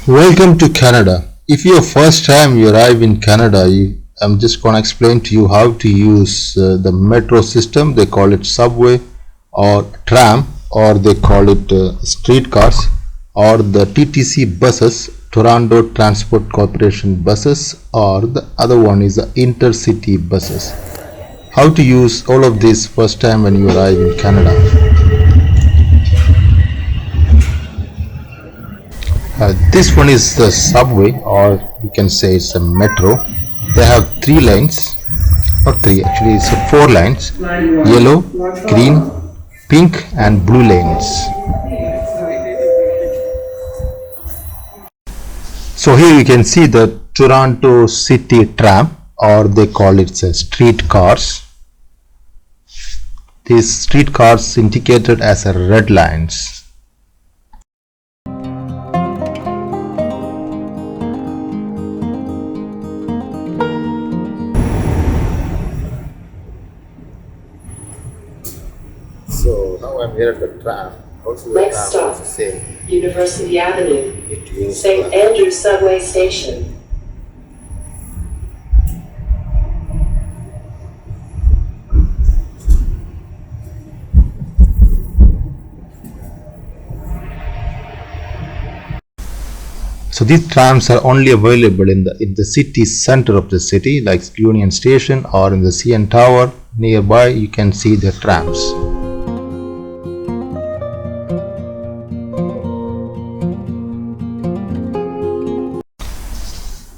Welcome to Canada. If your first time you arrive in Canada, I'm just going to explain to you how to use the metro system. They call it subway or tram, or they call it streetcars, or the TTC buses, Toronto Transport Corporation buses, or the other one is the intercity buses. How to use all of this first time when you arrive in Canada. This one is the subway, or you can say it's a metro. They have three lanes, not three actually, it's four lines: yellow, green, pink, and blue lanes. So here you can see the Toronto City Tram, or they call it streetcars. These streetcars indicated as red lines. So now I'm here at the tram. Also the Next tram stop, is the same. University Avenue, St. Andrews Subway Station. So these trams are only available in the city center of the city, like Union Station or in the CN Tower nearby. You can see the trams.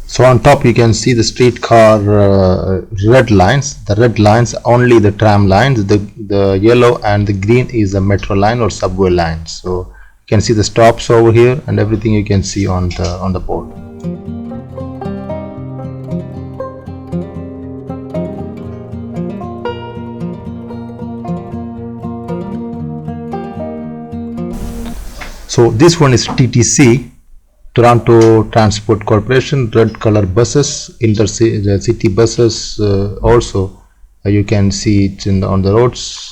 So on top you can see the streetcar red lines. The red lines only the tram lines. The yellow and the green is the metro line or subway line. So you can see the stops over here and everything you can see on the board. So this one is TTC, Toronto Transport Corporation, red color buses, intercity buses. Also you can see it on the roads.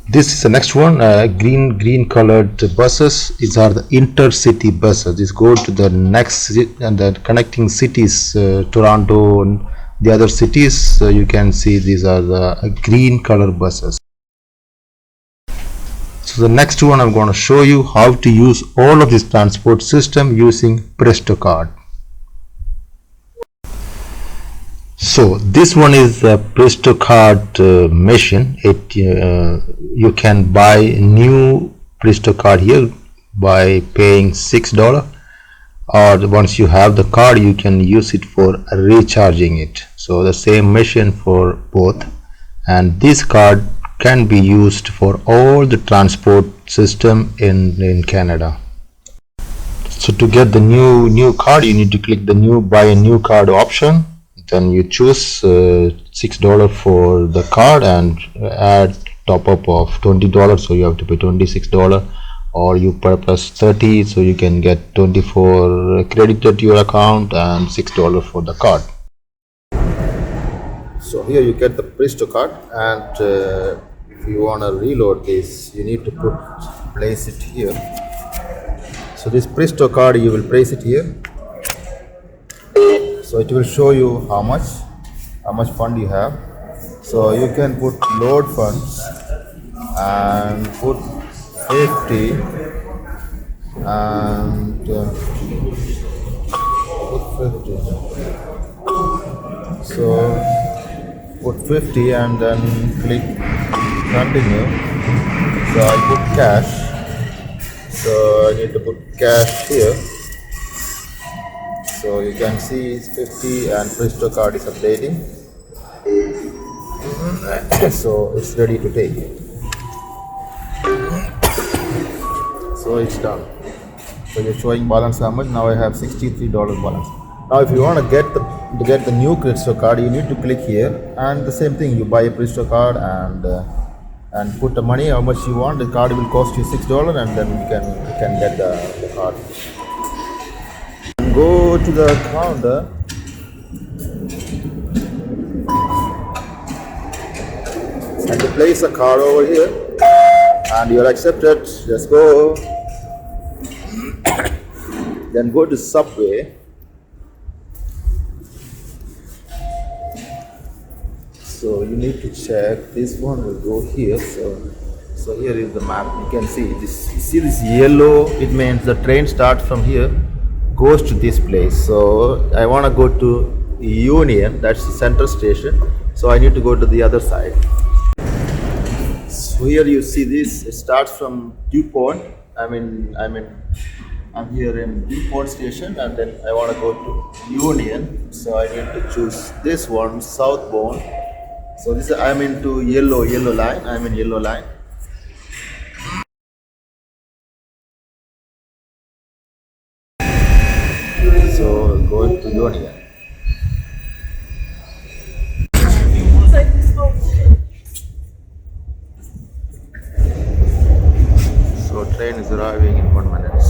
This is the next one, green colored buses. These are the intercity buses. These go to the next and the connecting cities, Toronto and the other cities. You can see these are the green color buses. So the next one I'm going to show you how to use all of this transport system using Presto card. So this one is a Presto card machine. You can buy a new Presto card here by paying $6, or once you have the card you can use it for recharging it. So the same machine for both, and this card can be used for all the transport system in Canada. So to get the new card you need to click the buy a new card option. Then you choose $6 for the card and add top up of $20, so you have to pay $26, or you purpose 30, so you can get 24 credited to your account and $6 for the card. So here you get the Presto card, and if you want to reload this you need to place it here. So this Presto card you will place it here. So it will show you how much fund you have. So you can put load funds and put 50 and put 50. So put 50 and then click continue. So I put cash. So I need to put cash here. So you can see it's 50 and Presto card is updating. So it's ready to take. So it's done. So you're showing balance how much? Now I have $63 balance. Now if you want to get the new Presto card, you need to click here, and the same thing, you buy a Presto card and put the money how much you want. The card will cost you $6, and then you can get the card. Go to the counter and place a car over here and you're accepted. Just go. Then go to subway. So you need to check. This one will go here. So here is the map. You can see this. You see this yellow? It means the train starts from here, goes to this place. So I want to go to Union. That's the central station. So I need to go to the other side. So here you see this. It starts from DuPont. I'm here in DuPont station, and then I want to go to Union. So I need to choose this one, southbound. So this I'm into yellow line. I'm in yellow line. So going to Union. So train is arriving in 1 minute.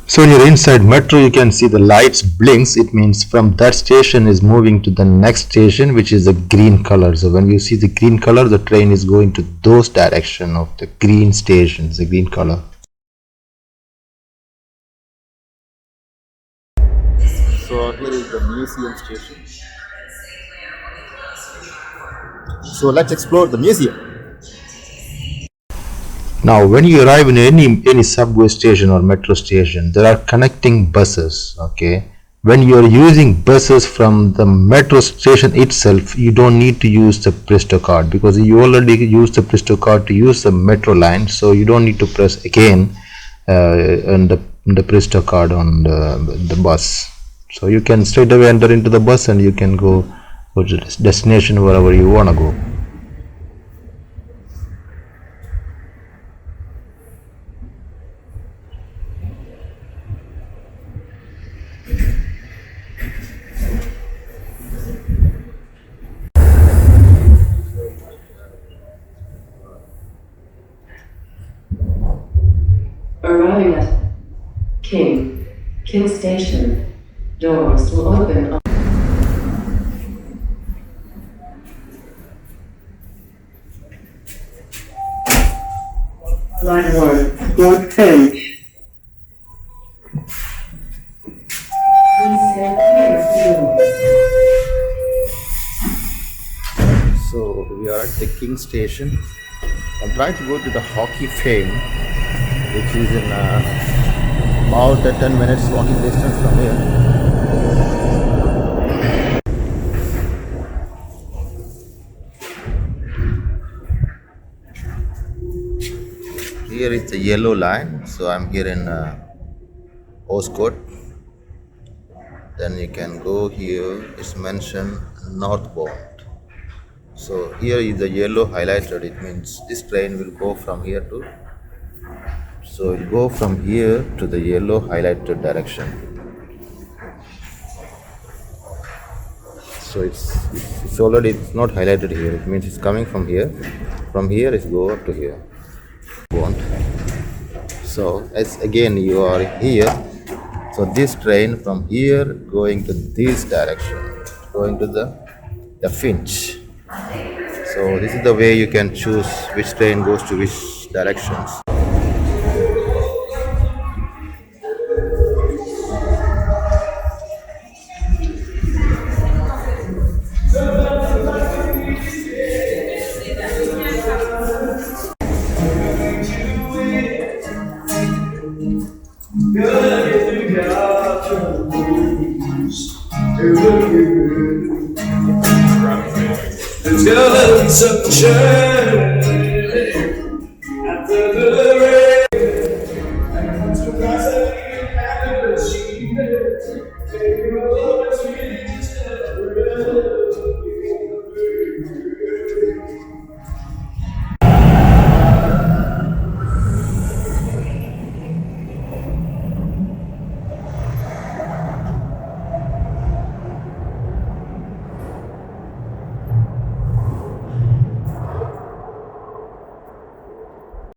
So when you're inside metro, you can see the lights blinks. It means from that station is moving to the next station, which is the green color. So when you see the green color, the train is going to those direction of the green stations, the green color. So here is the museum station. So let's explore the museum. Now when you arrive in any subway station or metro station, there are connecting buses. Okay, when you are using buses from the metro station itself, you don't need to use the Presto card because you already used the Presto card to use the metro line, so you don't need to press again on the Presto card on the bus. So you can straight away enter into the bus and you can go to the destination wherever you want to go. Arriving at King Station. Doors will open on Line 1, North Finch. Please stand clear of the door. So we are at the King Station. I'm trying to go to the Hockey Fame, which is in about 10 minutes walking distance from here. Here is the yellow line, so I'm here in Oscott. Then you can go here, it's mentioned northbound. So here is the yellow highlighted, it means this train will go from here to, so it will go from here to the yellow highlighted direction. So it's already, it's not highlighted here, it means it's coming from here it's go up to here. So as again you are here, so this train from here going to this direction, going to the Finch. So this is the way you can choose which train goes to which directions. There's gonna be some change.